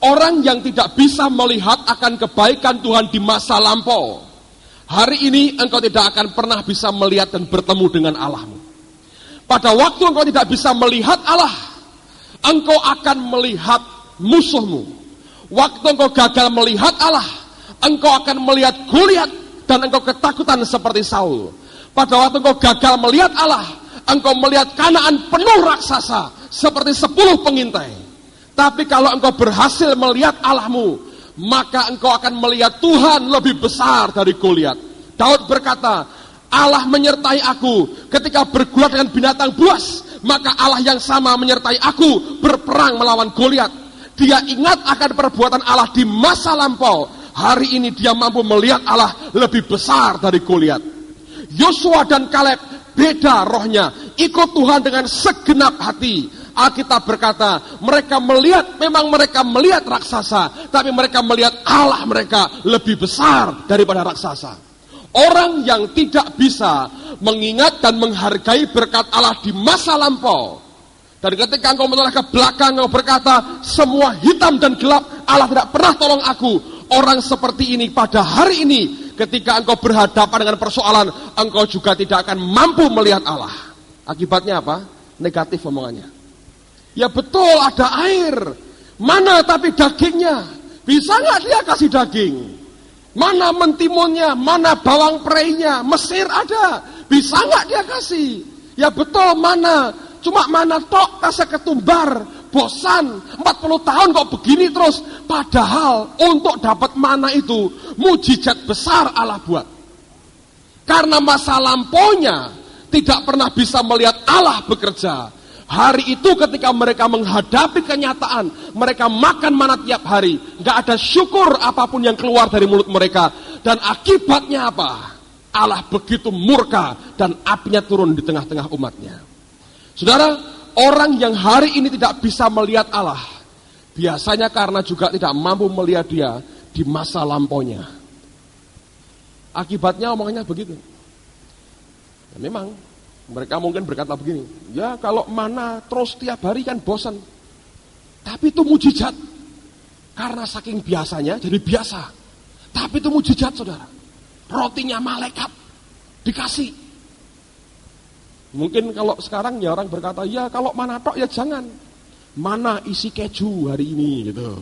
Orang yang tidak bisa melihat akan kebaikan Tuhan di masa lampau, hari ini engkau tidak akan pernah bisa melihat dan bertemu dengan Allahmu. Pada waktu engkau tidak bisa melihat Allah, engkau akan melihat musuhmu. Waktu engkau gagal melihat Allah, engkau akan melihat Goliat dan engkau ketakutan seperti Saul. Pada waktu engkau gagal melihat Allah, engkau melihat Kanaan penuh raksasa seperti 10 pengintai. Tapi kalau engkau berhasil melihat Allahmu, maka engkau akan melihat Tuhan lebih besar dari Goliat. Daud berkata, Allah menyertai aku ketika bergulat dengan binatang buas, maka Allah yang sama menyertai aku berperang melawan Goliat. Dia ingat akan perbuatan Allah di masa lampau. Hari ini dia mampu melihat Allah lebih besar dari Goliat. Yosua dan Kaleb beda rohnya, ikut Tuhan dengan segenap hati. Alkitab berkata, memang mereka melihat raksasa, tapi mereka melihat Allah mereka lebih besar daripada raksasa. Orang yang tidak bisa mengingat dan menghargai berkat Allah di masa lampau, dan ketika engkau menoleh ke belakang, engkau berkata, semua hitam dan gelap, Allah tidak pernah tolong aku. Orang seperti ini pada hari ini, ketika engkau berhadapan dengan persoalan, engkau juga tidak akan mampu melihat Allah. Akibatnya apa? Negatif omongannya. Ya betul, ada air. Mana tapi dagingnya? Bisa nggak dia kasih daging? Mana mentimunnya? Mana bawang prainya? Mesir ada. Bisa nggak dia kasih? Ya betul, mana? Cuma mana tok kasih ketumbar. Bosan, 40 tahun kok begini terus. Padahal untuk dapat mana itu mujizat besar Allah buat. Karena masa lampaunya tidak pernah bisa melihat Allah bekerja. Hari itu ketika mereka menghadapi kenyataan, mereka makan mana tiap hari, gak ada syukur apapun yang keluar dari mulut mereka. Dan akibatnya apa? Allah begitu murka dan apinya turun di tengah-tengah umatnya. Saudara, orang yang hari ini tidak bisa melihat Allah, biasanya karena juga tidak mampu melihat dia di masa lampaunya. Akibatnya omongannya begitu. Ya, memang mereka mungkin berkata begini, ya kalau mana terus tiap hari kan bosan. Tapi itu mujizat. Karena saking biasanya jadi biasa. Tapi itu mujizat, saudara. Rotinya malaikat dikasih. Mungkin kalau sekarang ya orang berkata, ya kalau mana tok ya jangan. Mana isi keju hari ini gitu.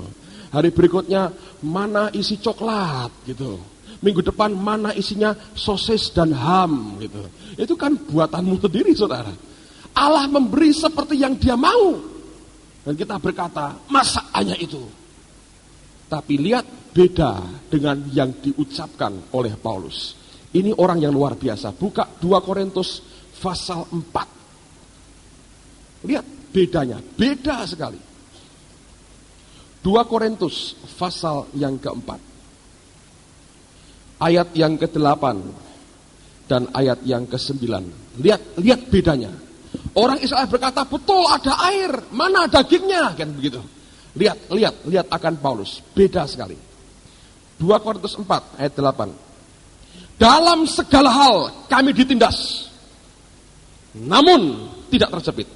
Hari berikutnya mana isi coklat gitu. Minggu depan mana isinya sosis dan ham gitu. Itu kan buatanmu sendiri, saudara. Allah memberi seperti yang dia mau. Dan kita berkata, masa hanya itu? Tapi lihat beda dengan yang diucapkan oleh Paulus. Ini orang yang luar biasa. Buka 2 Korintus pasal 4. Lihat bedanya, beda sekali. 2 Korintus pasal yang keempat. Ayat yang ke-8 dan ayat yang ke-9. Lihat bedanya. Orang Israel berkata, betul ada air, mana dagingnya? Kan begitu. Lihat akan Paulus. Beda sekali. 2 Korintus 4 ayat 8. Dalam segala hal kami ditindas, namun tidak terjepit.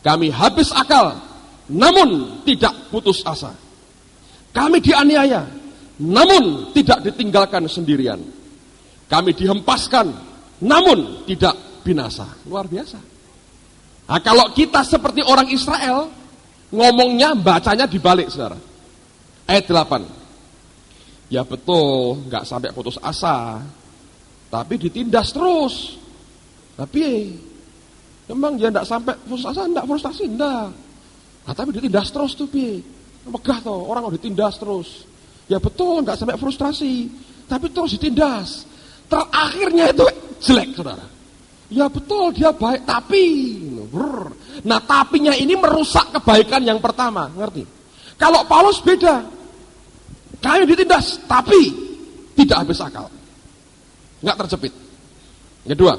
Kami habis akal, namun tidak putus asa. Kami dianiaya, namun tidak ditinggalkan sendirian. Kami dihempaskan, namun tidak binasa. Luar biasa. Nah, kalau kita seperti orang Israel, ngomongnya, bacanya dibalik, saudara. Ayat 8. Ya betul, nggak sampai putus asa, tapi ditindas terus. Tapi memang dia nggak sampai putus asa, nggak frustasi, nggak. Nah, tapi ditindas terus tuh, megah tuh, orang udah ditindas terus. Ya betul, nggak sampai frustrasi, tapi terus ditindas. Terakhirnya itu jelek, saudara. Ya betul, dia baik, tapi. Nah, tapinya ini merusak kebaikan yang pertama, ngerti? Kalau Paulus beda. Kami ditindas, tapi tidak habis akal. Nggak terjepit. Yang kedua,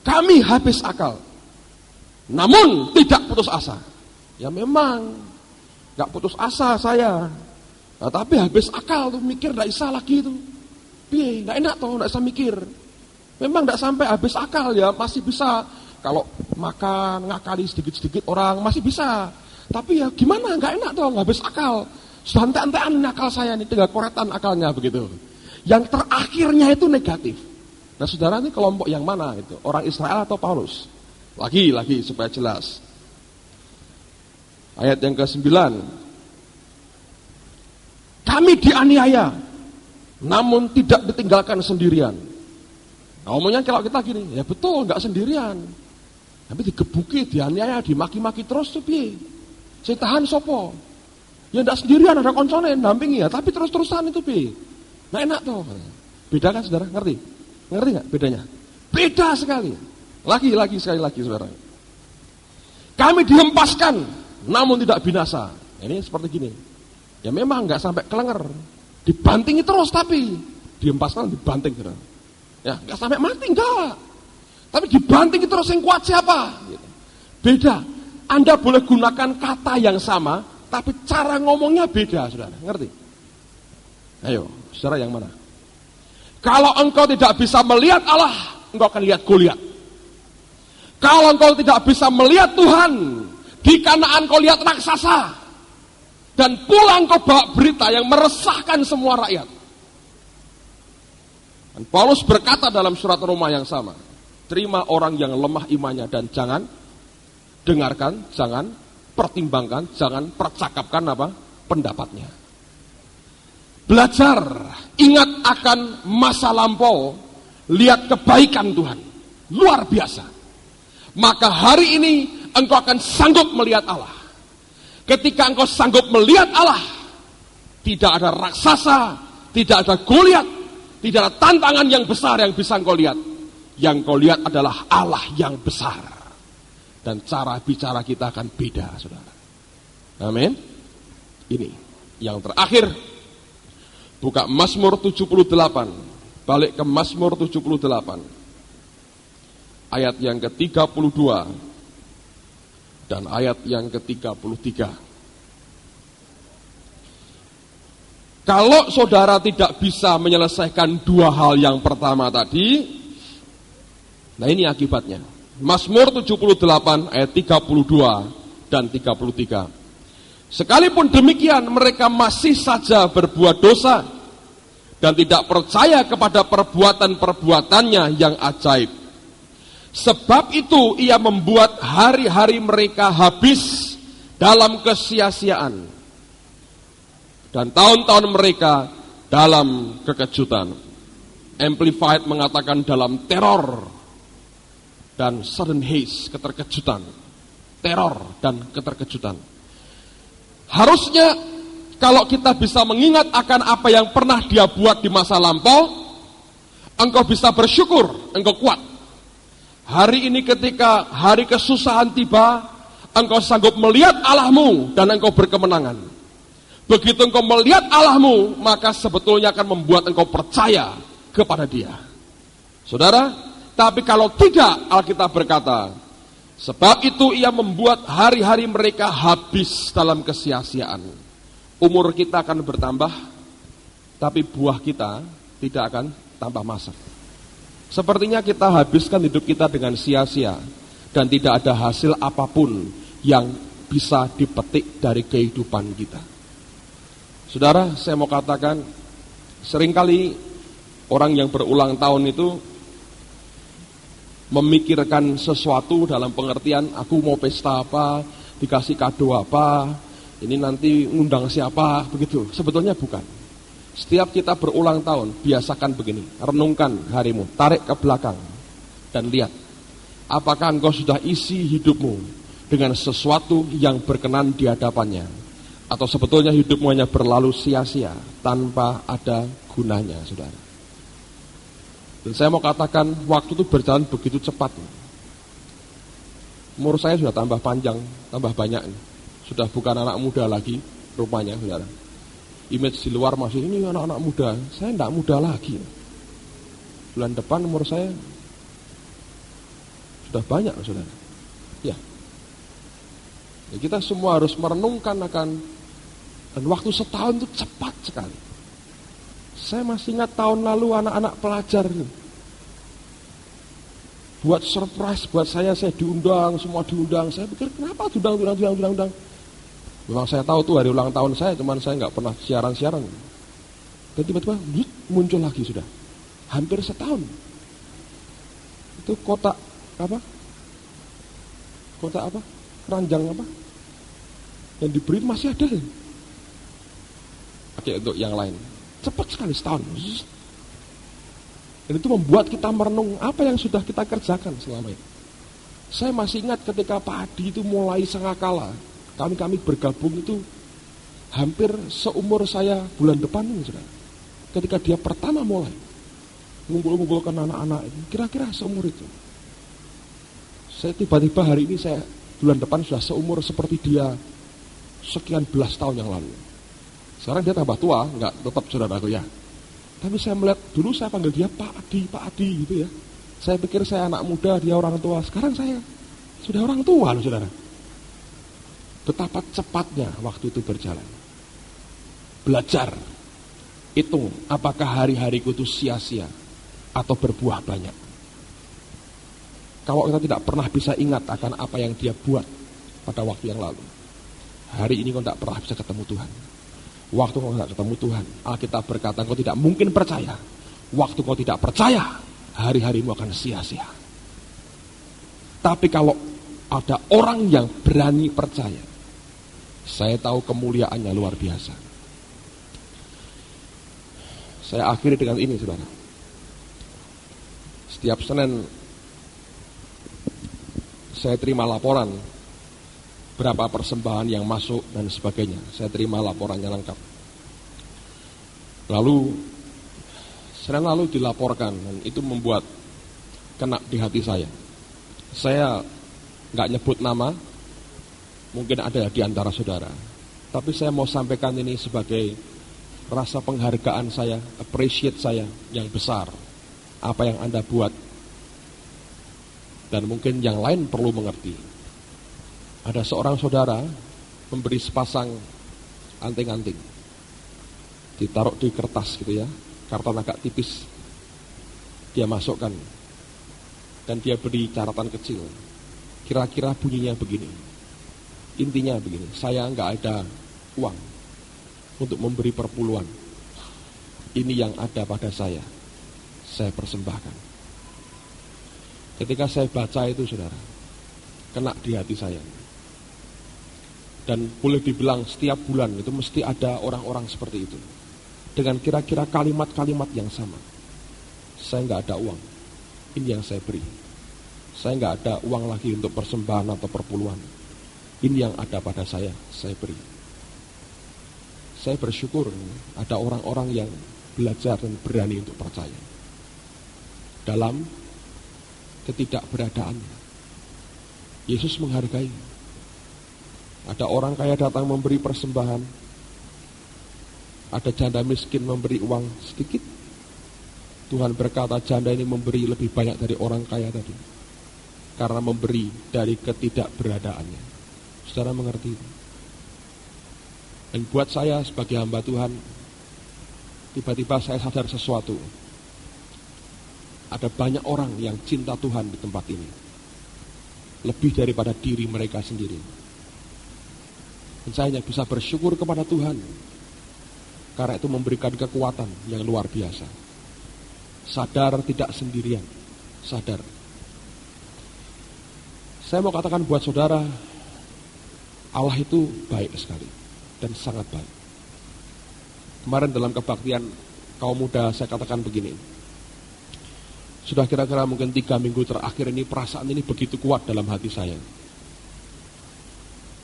kami habis akal, namun tidak putus asa. Ya memang, nggak putus asa saya. Nah, tapi habis akal tuh, mikir nggak bisa lagi tuh. Nggak enak tuh, nggak bisa mikir. Memang nggak sampai habis akal ya, masih bisa. Kalau makan, ngakali sedikit-sedikit orang, masih bisa. Tapi ya gimana, nggak enak tuh, nggak habis akal. Sudah ente-entean akal saya nih, tinggal koretan akalnya begitu. Yang terakhirnya itu negatif. Nah saudara, ini kelompok yang mana itu? Orang Israel atau Paulus? Lagi supaya jelas. Ayat yang ke-9. Kami dianiaya, namun tidak ditinggalkan sendirian. Nah, omongnya kalau kita gini, ya betul, nggak sendirian. Tapi digebuki, dianiaya, dimaki-maki terus tuh piye? Sing tahan sopo? Ya ndak sendirian, ada koncone dampingi ya, tapi terus-terusan itu piye? Nah enak tuh. Beda kan saudara? Ngerti? Ngerti nggak bedanya? Beda sekali. Lagi sekali lagi saudara. Kami dihempaskan, namun tidak binasa. Ini seperti gini. Ya memang nggak sampai kelenger, dibantingi terus tapi dihempaskan, dibanting saudara. Ya nggak sampai mati enggak. Tapi dibantingi terus, yang kuat siapa? Beda. Anda boleh gunakan kata yang sama, tapi cara ngomongnya beda, saudara. Ngerti? Ayo, saudara yang mana? Kalau engkau tidak bisa melihat Allah, engkau akan lihat Goliat. Kalau engkau tidak bisa melihat Tuhan, di Kanaan kau lihat raksasa. Dan pulang kau bawa berita yang meresahkan semua rakyat. Dan Paulus berkata dalam surat Roma yang sama, terima orang yang lemah imannya dan jangan dengarkan, jangan pertimbangkan, jangan percakapkan pendapatnya. Belajar, ingat akan masa lampau, lihat kebaikan Tuhan, luar biasa. Maka hari ini engkau akan sanggup melihat Allah. Ketika engkau sanggup melihat Allah, tidak ada raksasa, tidak ada Goliat, tidak ada tantangan yang besar yang bisa engkau lihat. Yang kau lihat adalah Allah yang besar. Dan cara bicara kita akan beda, saudara. Amin. Ini yang terakhir. Buka Mazmur 78. Balik ke Mazmur 78. Ayat yang ke-32 dan ayat yang ke-33. Kalau saudara tidak bisa menyelesaikan dua hal yang pertama tadi, nah ini akibatnya. Mazmur 78 ayat 32 dan 33. Sekalipun demikian mereka masih saja berbuat dosa dan tidak percaya kepada perbuatan-perbuatannya yang ajaib. Sebab itu ia membuat hari-hari mereka habis dalam kesia-siaan dan tahun-tahun mereka dalam kekejutan. Amplified mengatakan dalam teror dan sudden haste, keterkejutan. Teror dan keterkejutan. Harusnya kalau kita bisa mengingat akan apa yang pernah dia buat di masa lampau, engkau bisa bersyukur, engkau kuat. Hari ini ketika hari kesusahan tiba, engkau sanggup melihat Allahmu dan engkau berkemenangan. Begitu engkau melihat Allahmu, maka sebetulnya akan membuat engkau percaya kepada Dia. Saudara, tapi kalau tidak, Alkitab berkata, sebab itu ia membuat hari-hari mereka habis dalam kesia-siaan. Umur kita akan bertambah, tapi buah kita tidak akan tambah masa. Sepertinya kita habiskan hidup kita dengan sia-sia dan tidak ada hasil apapun yang bisa dipetik dari kehidupan kita. Saudara, saya mau katakan, seringkali orang yang berulang tahun itu memikirkan sesuatu dalam pengertian aku mau pesta apa, dikasih kado apa, ini nanti ngundang siapa, begitu. Sebetulnya bukan. Setiap kita berulang tahun, biasakan begini, renungkan harimu, tarik ke belakang dan lihat apakah engkau sudah isi hidupmu dengan sesuatu yang berkenan di hadapannya, atau sebetulnya hidupmu hanya berlalu sia-sia tanpa ada gunanya, saudara. Dan saya mau katakan, waktu itu berjalan begitu cepat. Umur saya sudah tambah panjang, tambah banyak. Sudah bukan anak muda lagi, rupanya, saudara. Image di luar masih, ini anak-anak muda. Saya tidak muda lagi. Bulan depan umur saya sudah banyak, saudara. Ya. Kita semua harus merenungkan akan, dan waktu setahun itu cepat sekali. Saya masih ingat tahun lalu anak-anak pelajar ini buat surprise buat saya diundang, semua diundang. Saya pikir kenapa diundang. Memang saya tahu tuh hari ulang tahun saya, cuman saya nggak pernah siaran-siaran. Dan tiba-tiba muncul lagi sudah, hampir setahun. Itu kotak apa? Keranjang apa? Yang diberi masih ada. Pakai untuk yang lain. Cepat sekali setahun. Dan itu membuat kita merenung apa yang sudah kita kerjakan selama ini. Saya masih ingat ketika Pak Adi itu mulai sangkakala, kami bergabung itu hampir seumur saya bulan depan ini, saudara. Ketika dia pertama mulai ngumpul-ngumpulkan anak-anak, kira-kira seumur itu. Saya tiba-tiba hari ini saya bulan depan sudah seumur seperti dia sekian belas tahun yang lalu. Sekarang dia tambah tua, enggak tetap saudaraku ya. Tapi saya melihat, dulu saya panggil dia Pak Adi gitu ya. Saya pikir saya anak muda, dia orang tua. Sekarang saya sudah orang tua loh saudara. Betapa cepatnya waktu itu berjalan. Belajar, hitung apakah hari-hariku itu sia-sia atau berbuah banyak. Kalau kita tidak pernah bisa ingat akan apa yang dia buat pada waktu yang lalu, hari ini kau tidak pernah bisa ketemu Tuhan. Waktu kau tidak ketemu Tuhan, Alkitab berkata kau tidak mungkin percaya. Waktu kau tidak percaya, hari-harimu akan sia-sia. Tapi kalau ada orang yang berani percaya, saya tahu kemuliaannya luar biasa. Saya akhiri dengan ini, saudara. Setiap Senin saya terima laporan berapa persembahan yang masuk dan sebagainya. Saya terima laporannya lengkap. Lalu Senin lalu dilaporkan dan itu membuat kena di hati saya. Saya nggak nyebut nama, mungkin ada di antara saudara. Tapi saya mau sampaikan ini sebagai rasa penghargaan saya, appreciate saya yang besar. Apa yang Anda buat. Dan mungkin yang lain perlu mengerti. Ada seorang saudara memberi sepasang anting-anting. Ditaruh di kertas gitu ya, karton agak tipis. Dia masukkan. Dan dia beri catatan kecil. Kira-kira bunyinya begini. Intinya begini, saya nggak ada uang untuk memberi perpuluhan. Ini yang ada pada saya persembahkan. Ketika saya baca itu saudara, kena di hati saya. Dan boleh dibilang setiap bulan itu mesti ada orang-orang seperti itu. Dengan kira-kira kalimat-kalimat yang sama. Saya nggak ada uang, ini yang saya beri. Saya nggak ada uang lagi untuk persembahan atau perpuluhan. Ini yang ada pada saya beri. Saya bersyukur ada orang-orang yang belajar dan berani untuk percaya. Dalam ketidakberadaannya, Yesus menghargai. Ada orang kaya datang memberi persembahan. Ada janda miskin memberi uang sedikit. Tuhan berkata janda ini memberi lebih banyak dari orang kaya tadi. Karena memberi dari ketidakberadaannya. Saudara mengerti itu? Dan buat saya sebagai hamba Tuhan, tiba-tiba saya sadar sesuatu. Ada banyak orang yang cinta Tuhan di tempat ini. Lebih daripada diri mereka sendiri. Dan saya hanya bisa bersyukur kepada Tuhan. Karena itu memberikan kekuatan yang luar biasa. Sadar tidak sendirian. Sadar. Saya mau katakan buat saudara, Allah itu baik sekali. Dan sangat baik. Kemarin dalam kebaktian kaum muda saya katakan begini. Sudah kira-kira mungkin 3 minggu terakhir ini perasaan ini begitu kuat dalam hati saya.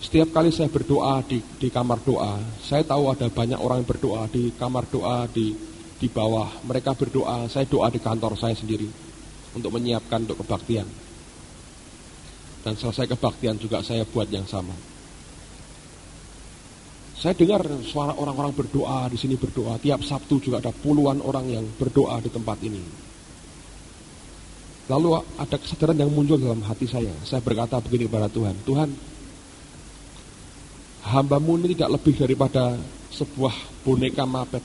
Setiap kali saya berdoa di kamar doa, saya tahu ada banyak orang yang berdoa di kamar doa, di bawah. Mereka berdoa, saya doa di kantor saya sendiri untuk menyiapkan untuk kebaktian. Dan selesai kebaktian juga saya buat yang sama. Saya dengar suara orang-orang berdoa di sini berdoa. Tiap Sabtu juga ada puluhan orang yang berdoa di tempat ini. Lalu ada kesadaran yang muncul dalam hati saya. Saya berkata begini kepada Tuhan, Tuhan, hamba-Mu ini tidak lebih daripada sebuah boneka mapet.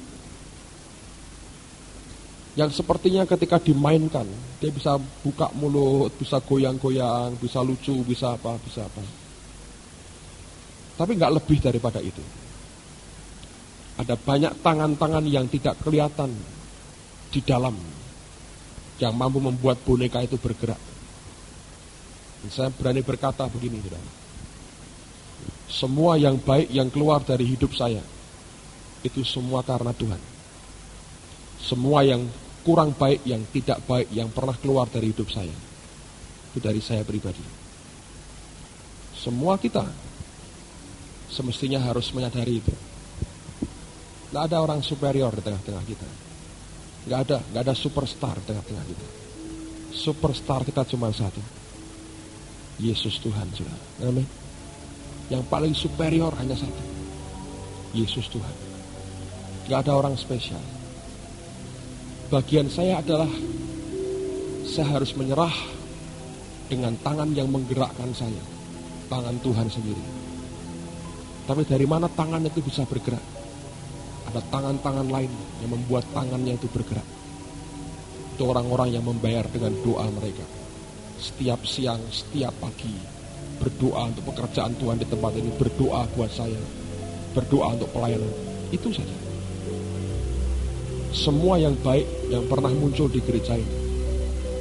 Yang sepertinya ketika dimainkan, dia bisa buka mulut, bisa goyang-goyang, bisa lucu, bisa apa. Tapi nggak lebih daripada itu. Ada banyak tangan-tangan yang tidak kelihatan di dalam, yang mampu membuat boneka itu bergerak. Dan saya berani berkata begini, saudara. Semua yang baik yang keluar dari hidup saya, itu semua karena Tuhan. Semua yang kurang baik, yang tidak baik, yang pernah keluar dari hidup saya, itu dari saya pribadi. Semua kita semestinya harus menyadari itu. Tidak ada orang superior di tengah-tengah kita. Tidak ada superstar di tengah-tengah kita. Superstar kita cuma satu, Yesus Tuhan, saudara. Amin. Yang paling superior hanya satu, Yesus Tuhan. Tidak ada orang spesial. Bagian saya adalah saya harus menyerah dengan tangan yang menggerakkan saya, tangan Tuhan sendiri. Tapi dari mana tangan itu bisa bergerak? Ada tangan-tangan lain yang membuat tangannya itu bergerak. Itu orang-orang yang membayar dengan doa mereka. Setiap siang, setiap pagi, berdoa untuk pekerjaan Tuhan di tempat ini, berdoa buat saya, berdoa untuk pelayanan. Itu saja. Semua yang baik yang pernah muncul di gereja ini,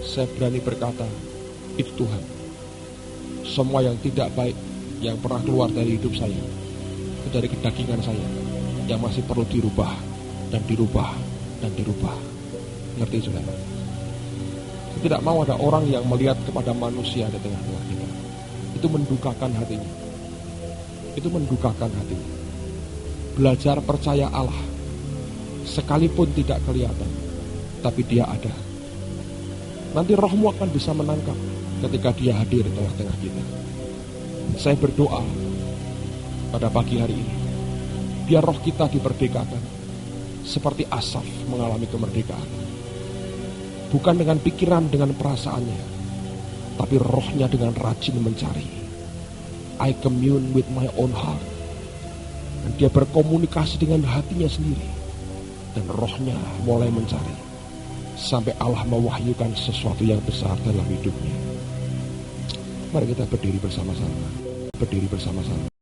saya berani berkata, itu Tuhan. Semua yang tidak baik yang pernah keluar dari hidup saya, itu dari kedagingan saya, yang masih perlu dirubah, dan dirubah, dan dirubah. Ngerti saudara? Saya tidak mau ada orang yang melihat kepada manusia di tengah-tengah kita. Itu mendukakan hatinya. Itu mendukakan hatinya. Belajar percaya Allah, sekalipun tidak kelihatan, tapi dia ada. Nanti rohmu akan bisa menangkap ketika dia hadir di tengah-tengah kita. Saya berdoa pada pagi hari ini, biar roh kita diperdekakan, seperti Asaf mengalami kemerdekaan. Bukan dengan pikiran, dengan perasaannya, tapi rohnya dengan rajin mencari. I commune with my own heart. Dan dia berkomunikasi dengan hatinya sendiri. Dan rohnya mulai mencari sampai Allah mewahyukan sesuatu yang besar dalam hidupnya. Mari kita berdiri bersama-sama. Berdiri bersama-sama.